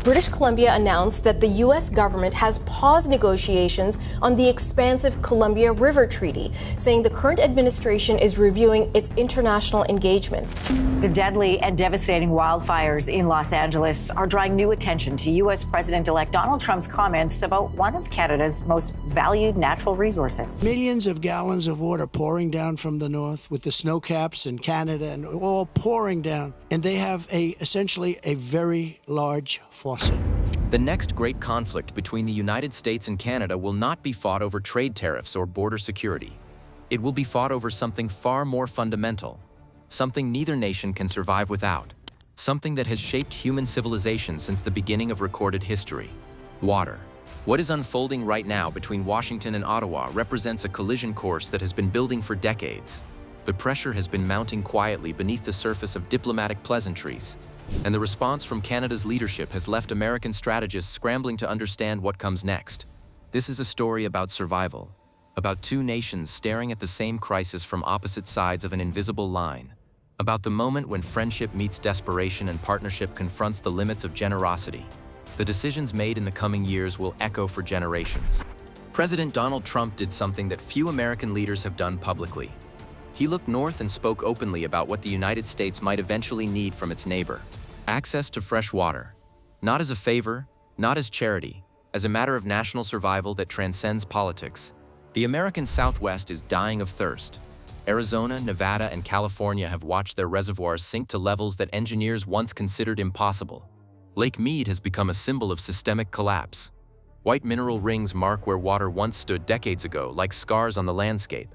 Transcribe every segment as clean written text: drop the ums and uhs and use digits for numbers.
British Columbia announced that the U.S. government has paused negotiations on the expansive Columbia River Treaty, saying the current administration is reviewing its international engagements. The deadly and devastating wildfires in Los Angeles are drawing new attention to U.S. President-elect Donald Trump's comments about one of Canada's most valued natural resources. Millions of gallons of water pouring down from the north with the snow caps in Canada and all pouring down. And they have essentially a very large faucet. The next great conflict between the United States and Canada will not be fought over trade tariffs or border security. It will be fought over something far more fundamental, something neither nation can survive without, something that has shaped human civilization since the beginning of recorded history: water. What is unfolding right now between Washington and Ottawa represents a collision course that has been building for decades. The pressure has been mounting quietly beneath the surface of diplomatic pleasantries, and the response from Canada's leadership has left American strategists scrambling to understand what comes next. This is a story about survival, about two nations staring at the same crisis from opposite sides of an invisible line, about the moment when friendship meets desperation and partnership confronts the limits of generosity. The decisions made in the coming years will echo for generations. President Donald Trump did something that few American leaders have done publicly. He looked north and spoke openly about what the United States might eventually need from its neighbor: access to fresh water. Not as a favor, not as charity, as a matter of national survival that transcends politics. The American Southwest is dying of thirst. Arizona, Nevada, and California have watched their reservoirs sink to levels that engineers once considered impossible. Lake Mead has become a symbol of systemic collapse. White mineral rings mark where water once stood decades ago, like scars on the landscape.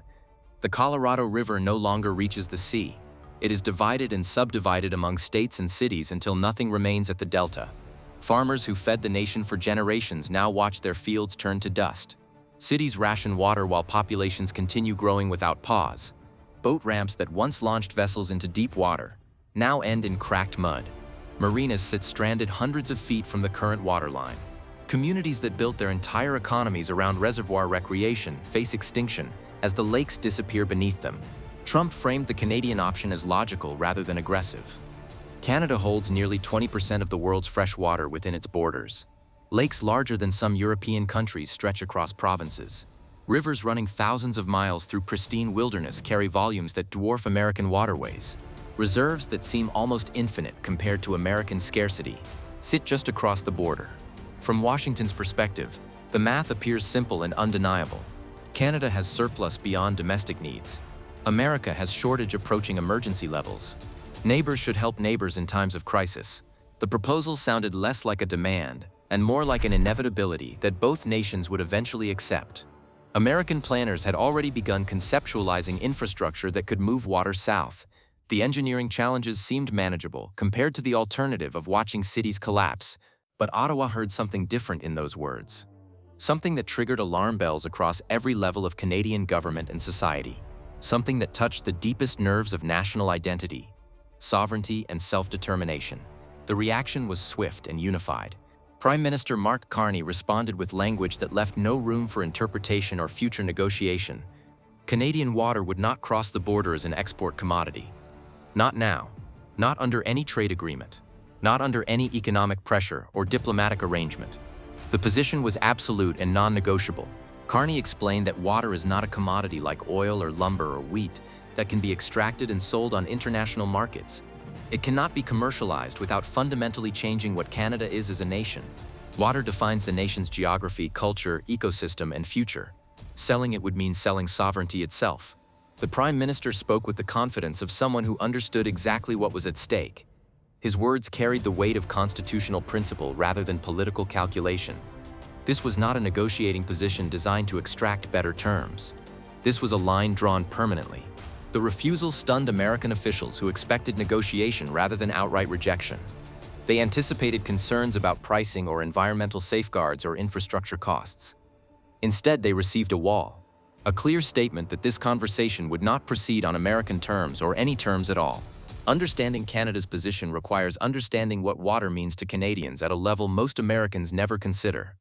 The Colorado River no longer reaches the sea. It is divided and subdivided among states and cities until nothing remains at the delta. Farmers who fed the nation for generations now watch their fields turn to dust. Cities ration water while populations continue growing without pause. Boat ramps that once launched vessels into deep water now end in cracked mud. Marinas sit stranded hundreds of feet from the current waterline. Communities that built their entire economies around reservoir recreation face extinction as the lakes disappear beneath them. Trump framed the Canadian option as logical rather than aggressive. Canada holds nearly 20% of the world's fresh water within its borders. Lakes larger than some European countries stretch across provinces. Rivers running thousands of miles through pristine wilderness carry volumes that dwarf American waterways. Reserves that seem almost infinite compared to American scarcity sit just across the border. From Washington's perspective, the math appears simple and undeniable. Canada has surplus beyond domestic needs. America has shortage approaching emergency levels. Neighbors should help neighbors in times of crisis. The proposal sounded less like a demand and more like an inevitability that both nations would eventually accept. American planners had already begun conceptualizing infrastructure that could move water south. The engineering challenges seemed manageable compared to the alternative of watching cities collapse, but Ottawa heard something different in those words. Something that triggered alarm bells across every level of Canadian government and society. Something that touched the deepest nerves of national identity, sovereignty, and self-determination. The reaction was swift and unified. Prime Minister Mark Carney responded with language that left no room for interpretation or future negotiation. Canadian water would not cross the border as an export commodity. Not now. Not under any trade agreement. Not under any economic pressure or diplomatic arrangement. The position was absolute and non-negotiable. Carney explained that water is not a commodity like oil or lumber or wheat that can be extracted and sold on international markets. It cannot be commercialized without fundamentally changing what Canada is as a nation. Water defines the nation's geography, culture, ecosystem, and future. Selling it would mean selling sovereignty itself. The Prime Minister spoke with the confidence of someone who understood exactly what was at stake. His words carried the weight of constitutional principle rather than political calculation. This was not a negotiating position designed to extract better terms. This was a line drawn permanently. The refusal stunned American officials who expected negotiation rather than outright rejection. They anticipated concerns about pricing or environmental safeguards or infrastructure costs. Instead, they received a wall. A clear statement that this conversation would not proceed on American terms or any terms at all. Understanding Canada's position requires understanding what water means to Canadians at a level most Americans never consider.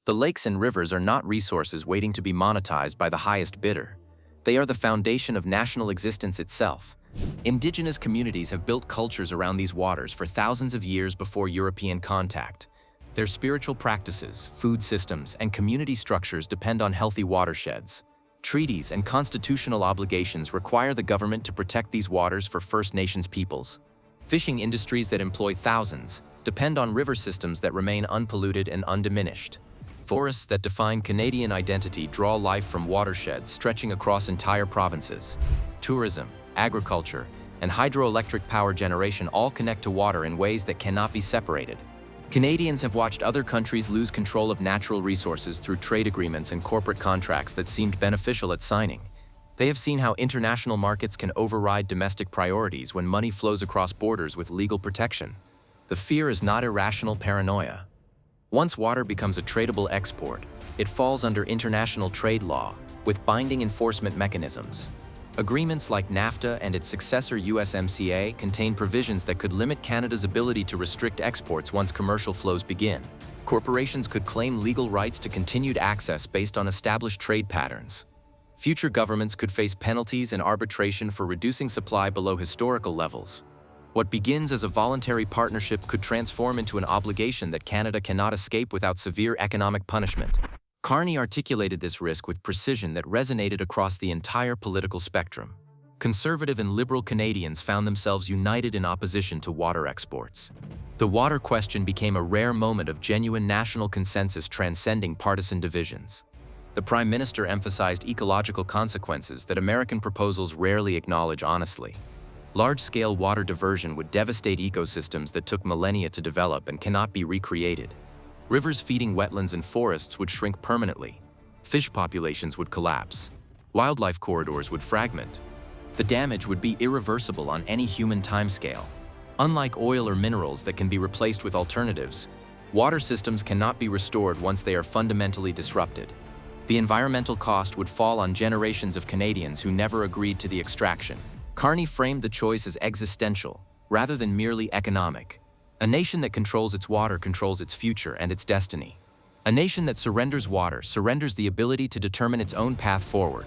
The lakes and rivers are not resources waiting to be monetized by the highest bidder. They are the foundation of national existence itself. Indigenous communities have built cultures around these waters for thousands of years before European contact. Their spiritual practices, food systems, and community structures depend on healthy watersheds. Treaties and constitutional obligations require the government to protect these waters for First Nations peoples. Fishing industries that employ thousands depend on river systems that remain unpolluted and undiminished. Forests that define Canadian identity draw life from watersheds stretching across entire provinces. Tourism, agriculture, and hydroelectric power generation all connect to water in ways that cannot be separated. Canadians have watched other countries lose control of natural resources through trade agreements and corporate contracts that seemed beneficial at signing. They have seen how international markets can override domestic priorities when money flows across borders with legal protection. The fear is not irrational paranoia. Once water becomes a tradable export, it falls under international trade law, with binding enforcement mechanisms. Agreements like NAFTA and its successor USMCA contain provisions that could limit Canada's ability to restrict exports once commercial flows begin. Corporations could claim legal rights to continued access based on established trade patterns. Future governments could face penalties and arbitration for reducing supply below historical levels. What begins as a voluntary partnership could transform into an obligation that Canada cannot escape without severe economic punishment. Carney articulated this risk with precision that resonated across the entire political spectrum. Conservative and liberal Canadians found themselves united in opposition to water exports. The water question became a rare moment of genuine national consensus transcending partisan divisions. The Prime Minister emphasized ecological consequences that American proposals rarely acknowledge honestly. Large-scale water diversion would devastate ecosystems that took millennia to develop and cannot be recreated. Rivers feeding wetlands and forests would shrink permanently. Fish populations would collapse. Wildlife corridors would fragment. The damage would be irreversible on any human timescale. Unlike oil or minerals that can be replaced with alternatives, water systems cannot be restored once they are fundamentally disrupted. The environmental cost would fall on generations of Canadians who never agreed to the extraction. Carney framed the choice as existential, rather than merely economic. A nation that controls its water controls its future and its destiny. A nation that surrenders water surrenders the ability to determine its own path forward.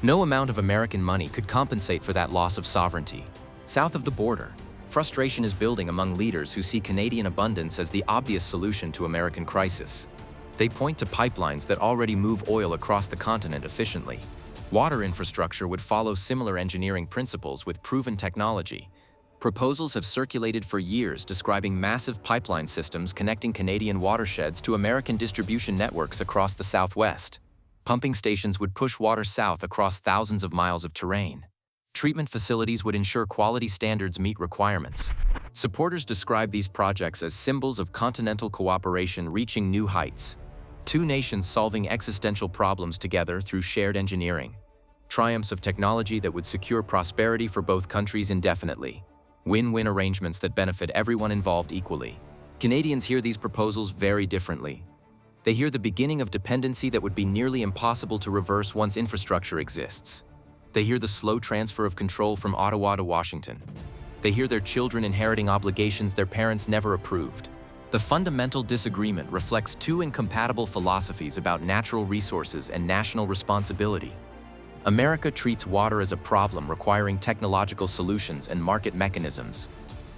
No amount of American money could compensate for that loss of sovereignty. South of the border, frustration is building among leaders who see Canadian abundance as the obvious solution to American crisis. They point to pipelines that already move oil across the continent efficiently. Water infrastructure would follow similar engineering principles with proven technology. Proposals have circulated for years describing massive pipeline systems connecting Canadian watersheds to American distribution networks across the Southwest. Pumping stations would push water south across thousands of miles of terrain. Treatment facilities would ensure quality standards meet requirements. Supporters describe these projects as symbols of continental cooperation reaching new heights. Two nations solving existential problems together through shared engineering. Triumphs of technology that would secure prosperity for both countries indefinitely. Win-win arrangements that benefit everyone involved equally. Canadians hear these proposals very differently. They hear the beginning of dependency that would be nearly impossible to reverse once infrastructure exists. They hear the slow transfer of control from Ottawa to Washington. They hear their children inheriting obligations their parents never approved. The fundamental disagreement reflects two incompatible philosophies about natural resources and national responsibility. America treats water as a problem requiring technological solutions and market mechanisms.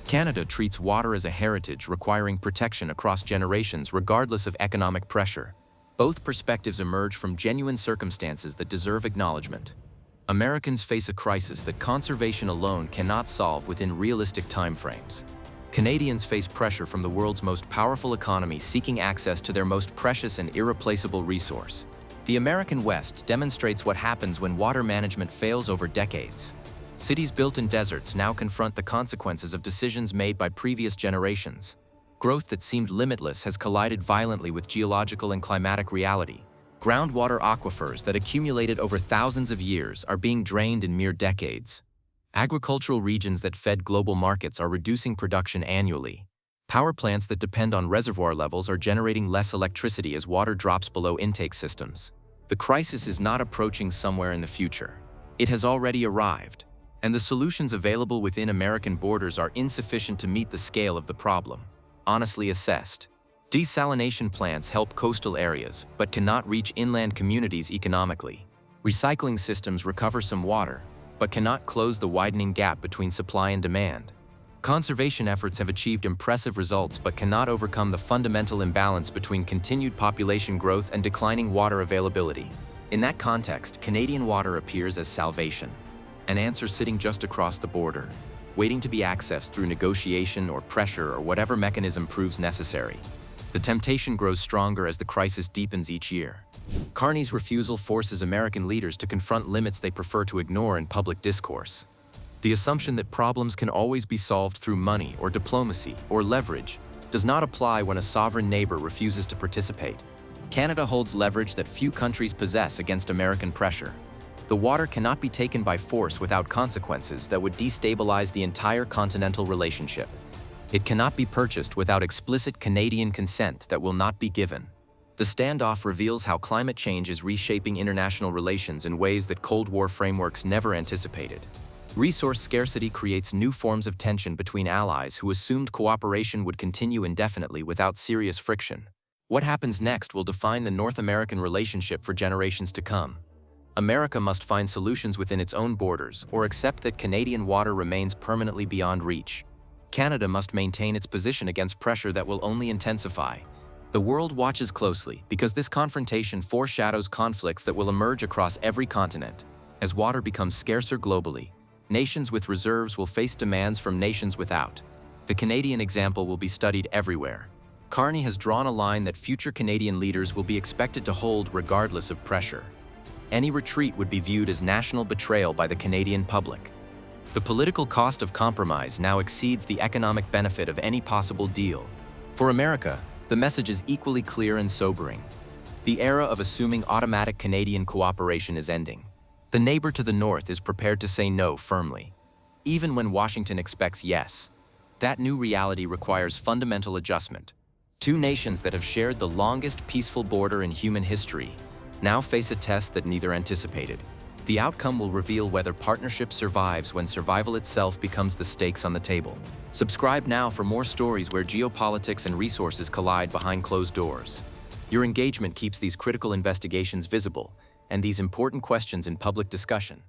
Canada treats water as a heritage requiring protection across generations regardless of economic pressure. Both perspectives emerge from genuine circumstances that deserve acknowledgement. Americans face a crisis that conservation alone cannot solve within realistic timeframes. Canadians face pressure from the world's most powerful economy seeking access to their most precious and irreplaceable resource. The American West demonstrates what happens when water management fails over decades. Cities built in deserts now confront the consequences of decisions made by previous generations. Growth that seemed limitless has collided violently with geological and climatic reality. Groundwater aquifers that accumulated over thousands of years are being drained in mere decades. Agricultural regions that fed global markets are reducing production annually. Power plants that depend on reservoir levels are generating less electricity as water drops below intake systems. The crisis is not approaching somewhere in the future. It has already arrived, and the solutions available within American borders are insufficient to meet the scale of the problem. Honestly assessed, desalination plants help coastal areas but cannot reach inland communities economically. Recycling systems recover some water, but cannot close the widening gap between supply and demand. Conservation efforts have achieved impressive results but cannot overcome the fundamental imbalance between continued population growth and declining water availability. In that context, Canadian water appears as salvation, an answer sitting just across the border, waiting to be accessed through negotiation or pressure or whatever mechanism proves necessary. The temptation grows stronger as the crisis deepens each year. Carney's refusal forces American leaders to confront limits they prefer to ignore in public discourse. The assumption that problems can always be solved through money or diplomacy or leverage does not apply when a sovereign neighbor refuses to participate. Canada holds leverage that few countries possess against American pressure. The water cannot be taken by force without consequences that would destabilize the entire continental relationship. It cannot be purchased without explicit Canadian consent that will not be given. The standoff reveals how climate change is reshaping international relations in ways that Cold War frameworks never anticipated. Resource scarcity creates new forms of tension between allies who assumed cooperation would continue indefinitely without serious friction. What happens next will define the North American relationship for generations to come. America must find solutions within its own borders or accept that Canadian water remains permanently beyond reach. Canada must maintain its position against pressure that will only intensify. The world watches closely because this confrontation foreshadows conflicts that will emerge across every continent. As water becomes scarcer globally, nations with reserves will face demands from nations without. The Canadian example will be studied everywhere. Carney has drawn a line that future Canadian leaders will be expected to hold regardless of pressure. Any retreat would be viewed as national betrayal by the Canadian public. The political cost of compromise now exceeds the economic benefit of any possible deal. For America, the message is equally clear and sobering. The era of assuming automatic Canadian cooperation is ending. The neighbor to the north is prepared to say no firmly, even when Washington expects yes. That new reality requires fundamental adjustment. Two nations that have shared the longest peaceful border in human history now face a test that neither anticipated. The outcome will reveal whether partnership survives when survival itself becomes the stakes on the table. Subscribe now for more stories where geopolitics and resources collide behind closed doors. Your engagement keeps these critical investigations visible and these important questions in public discussion.